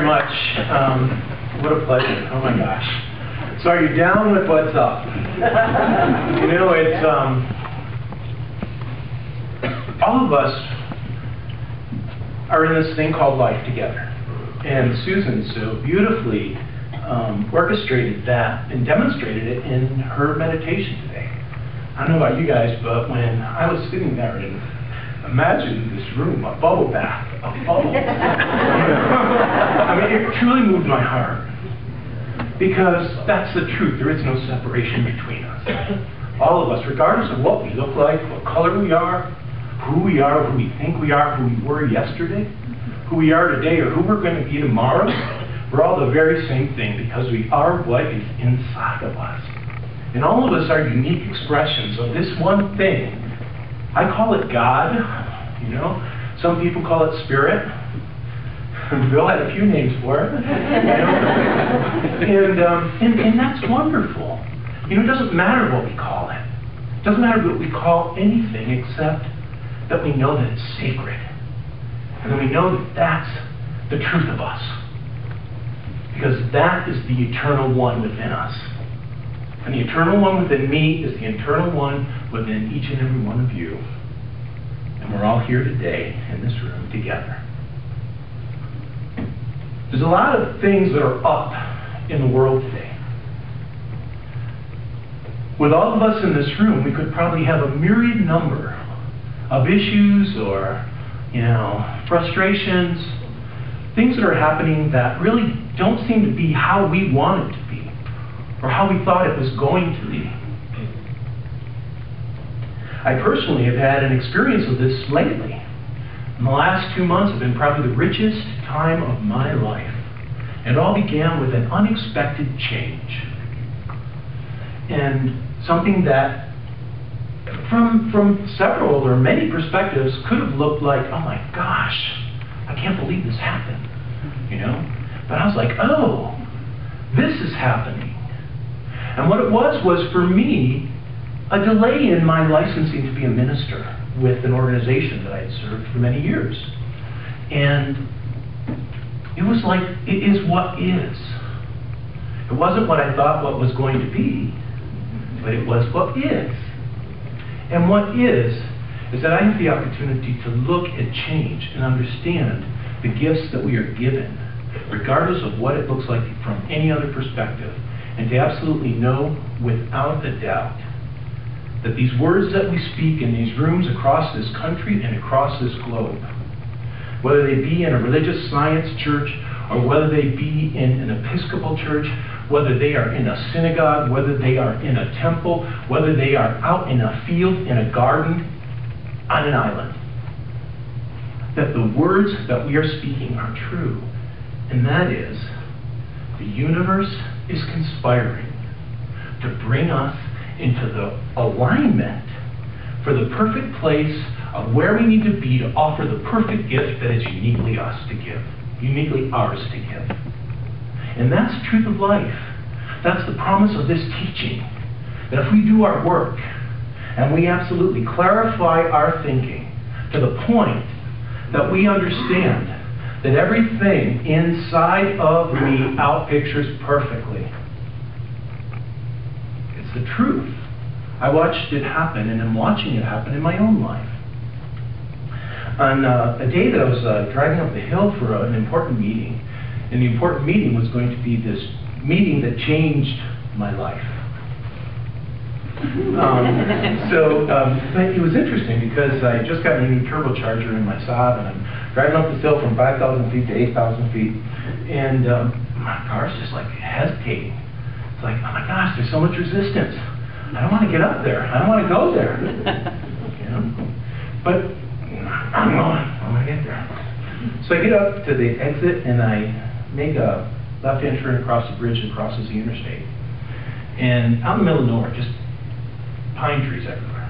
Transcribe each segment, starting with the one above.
much. What a pleasure. Oh my gosh. So are you down with what's up? You know, it's all of us are in this thing called life together. And Susan so beautifully orchestrated that and demonstrated it in her meditation today. I don't know about you guys, but when I was sitting there and imagine this room, a bubble bath, a bubble. I mean, it truly moved my heart. Because that's the truth. There is no separation between us. All of us, regardless of what we look like, what color we are, who we think we are, who we were yesterday, who we are today, or who we're going to be tomorrow, we're all the very same thing because we are what is inside of us. And all of us are unique expressions of this one thing. I call it God, you know. Some people call it Spirit. Bill had a few names for it. You know? And that's wonderful. You know, it doesn't matter what we call it. It doesn't matter what we call anything except that we know that it's sacred. And that we know that that's the truth of us. Because that is the eternal one within us. And the eternal one within me is the eternal one within each and every one of you. And we're all here today in this room together. There's a lot of things that are up in the world today. With all of us in this room, we could probably have a myriad number of issues or, you know, frustrations, things that are happening that really don't seem to be how we want it to be or how we thought it was going to be. I personally have had an experience of this lately. And the last 2 months have been probably the richest time of my life. It all began with an unexpected change. And something that, from several or many perspectives, could have looked like, oh my gosh, I can't believe this happened. You know? But I was like, oh, this is happening. And what it was for me, a delay in my licensing to be a minister with an organization that I had served for many years. And it was like, it is what is. It wasn't what I thought what was going to be, but it was what is. And what is that I have the opportunity to look at change and understand the gifts that we are given, regardless of what it looks like from any other perspective, and to absolutely know without a doubt that these words that we speak in these rooms across this country and across this globe, whether they be in a religious science church or whether they be in an Episcopal church, whether they are in a synagogue, whether they are in a temple, whether they are out in a field, in a garden, on an island, that the words that we are speaking are true. And that is, the universe is conspiring to bring us into the alignment for the perfect place of where we need to be to offer the perfect gift that is uniquely us to give, uniquely ours to give. And that's the truth of life. That's the promise of this teaching. That if we do our work and we absolutely clarify our thinking to the point that we understand that everything inside of me outpictures perfectly. It's the truth. I watched it happen, and I'm watching it happen in my own life. On a day that I was driving up the hill for an important meeting, and the important meeting was going to be this meeting that changed my life. But it was interesting because I just got a new turbocharger in my Saab, and I'm driving up this hill from 5,000 feet to 8,000 feet, and my car's just like hesitating. It's like, oh my gosh, there's so much resistance. I don't want to get up there. I don't want to go there. You know? But I'm going to get there. So I get up to the exit, and I make a left-hand turn across the bridge that crosses the interstate. And out in the middle of nowhere, just pine trees everywhere.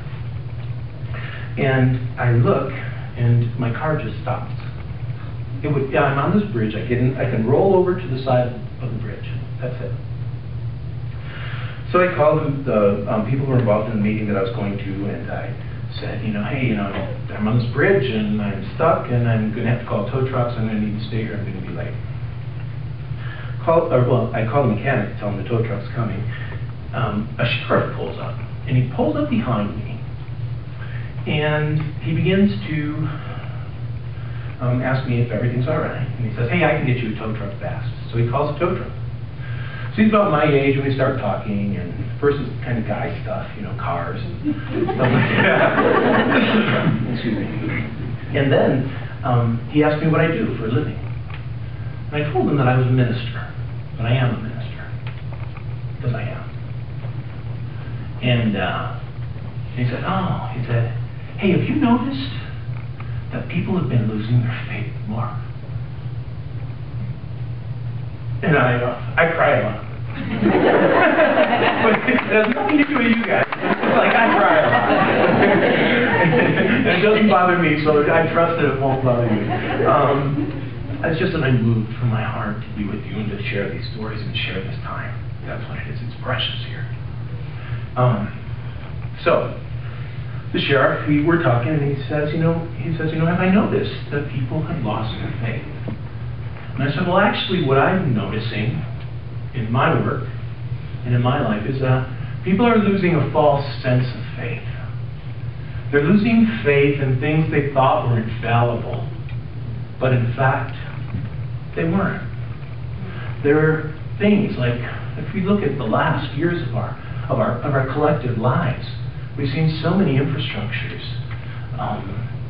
And I look, and my car just stops. I'm on this bridge. I can roll over to the side of the bridge. That's it. So I called the people who were involved in the meeting that I was going to, and I said, hey, I'm on this bridge, and I'm stuck, and I'm going to have to call tow trucks. I'm going to need to stay here. I'm going to be late. I call the mechanic to tell him the tow truck's coming. A sheriff pulls up, and he pulls up behind me, and he begins to ask me if everything's all right. And he says, hey, I can get you a tow truck fast. So he calls a tow truck. So he's about my age, and we start talking, and first it's kind of guy stuff, you know, cars and stuff like that. Excuse me. And then he asked me what I do for a living. And I told him that I was a minister, that I am a minister, because I am. And he said, hey, have you noticed that people have been losing their faith more? And I cry a lot. But it has nothing to do with you guys. It's like I cry a lot. And it doesn't bother me, so I trust that it won't bother you. It's just that I'm moved from my heart to be with you and to share these stories and share this time. That's what it is. It's precious here. So the sheriff, we were talking, and he says, have I noticed that people have lost their faith? And I said, well, actually, what I'm noticing in my work and in my life is that people are losing a false sense of faith. They're losing faith in things they thought were infallible, but in fact, they weren't. There are things like, if we look at the last years of our collective lives, we've seen so many infrastructures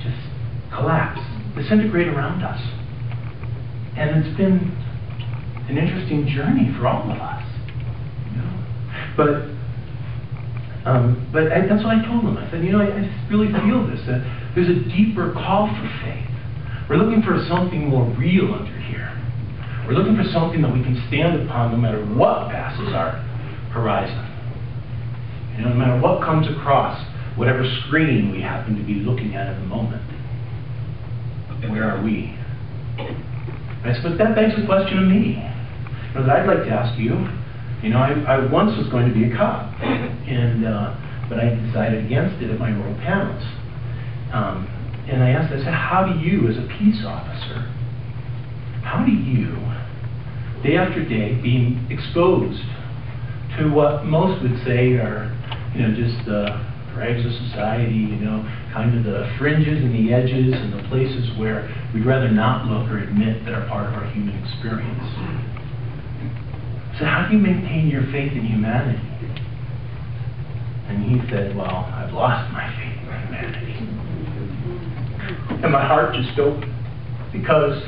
just collapse, disintegrate around us. And it's been an interesting journey for all of us. You know? But that's what I told him. I said, I just really feel this, that there's a deeper call for faith. We're looking for something more real under here. We're looking for something that we can stand upon no matter what passes our horizon. No matter what comes across, whatever screen we happen to be looking at the moment. Where are we? I said, but that begs the question of me. That I'd like to ask you. I once was going to be a cop, but I decided against it at my oral panels. And I said, how do you, as a peace officer, how do you, day after day, being exposed to what most would say are, just the rags of society, kind of the fringes and the edges and the places where we'd rather not look or admit that are part of our human experience. So how do you maintain your faith in humanity? And he said, well, I've lost my faith in humanity. And my heart just opened, because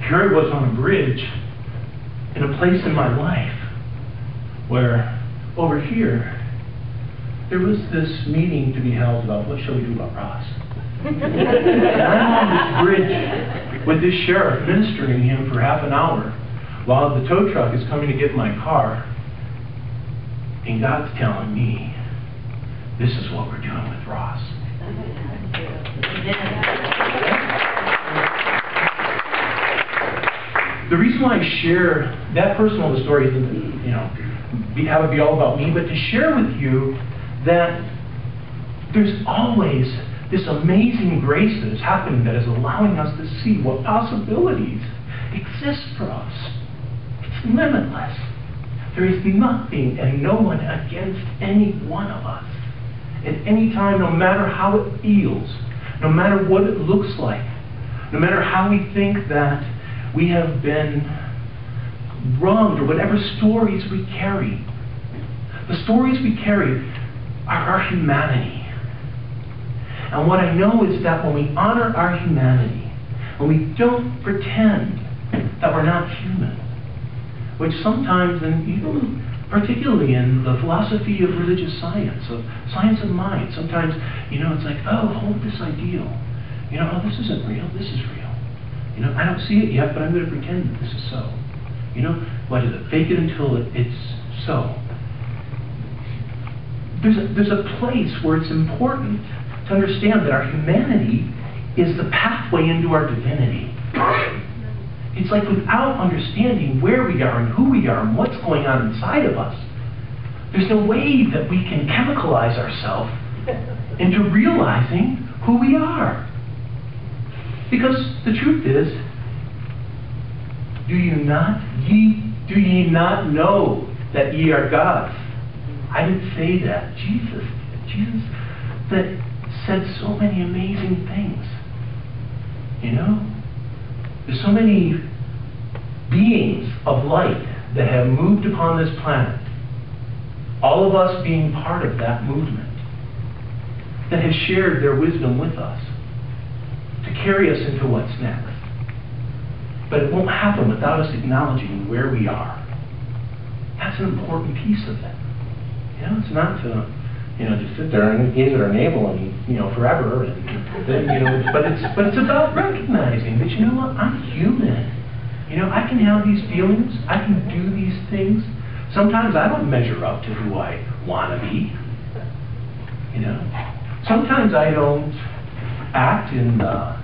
here I was on a bridge in a place in my life where over here there was this meeting to be held about what shall we do about Ross. And I'm on this bridge with this sheriff ministering to him for half an hour while the tow truck is coming to get my car, and God's telling me, this is what we're doing with Ross. The reason why I share that personal of the story isn't, have it be all about me, but to share with you that there's always this amazing grace that is happening that is allowing us to see what possibilities exist for us. It's limitless. There is nothing and no one against any one of us. At any time, no matter how it feels, no matter what it looks like, no matter how we think that we have been wronged or whatever stories we carry. The stories we carry are our humanity. And what I know is that when we honor our humanity, when we don't pretend that we're not human, which sometimes, and even particularly in the philosophy of religious science, of science of mind, sometimes, it's like, oh, hold this ideal. Oh, this isn't real, this is real. I don't see it yet, but I'm going to pretend that this is so. What is it? Fake it until it's so. There's a place where it's important to understand that our humanity is the pathway into our divinity. It's like without understanding where we are and who we are and what's going on inside of us, there's no way that we can chemicalize ourselves into realizing who we are. Because the truth is, do you not ye Do ye not know that ye are gods? I didn't say that. Jesus that said so many amazing things. You know? There's so many beings of light that have moved upon this planet. All of us being part of that movement, that has shared their wisdom with us to carry us into what's next. But it won't happen without us acknowledging where we are. That's an important piece of it. You know, it's not to, just sit there and gaze at our navel and, forever. And then, but it's about recognizing that, you know what, I'm human. I can have these feelings. I can do these things. Sometimes I don't measure up to who I want to be. Sometimes I don't act in the,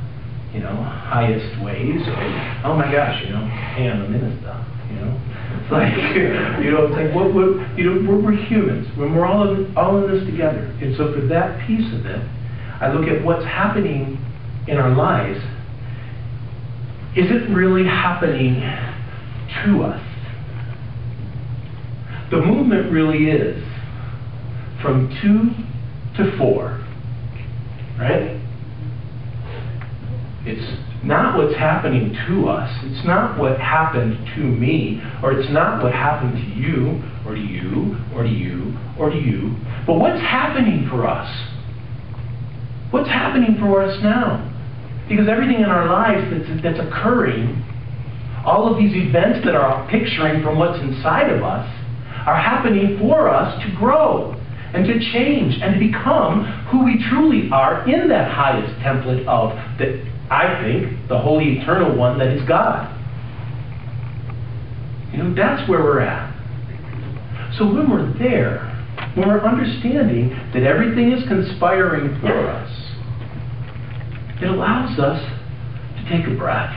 highest ways. Or, oh my gosh, hey, I'm a minister. It's like, it's like we're humans. When we're all in this together. And so for that piece of it, I look at what's happening in our lives. Is it really happening to us? The movement really is from 2 to 4, right? It's not what's happening to us. It's not what happened to me, or it's not what happened to you, or to you, or to you, or to you. But what's happening for us? What's happening for us now? Because everything in our lives that's occurring, all of these events that are picturing from what's inside of us, are happening for us to grow and to change and to become who we truly are in that highest template of, I think, the holy eternal one that is God. That's where we're at. So when we're there, when we're understanding that everything is conspiring for us, it allows us to take a breath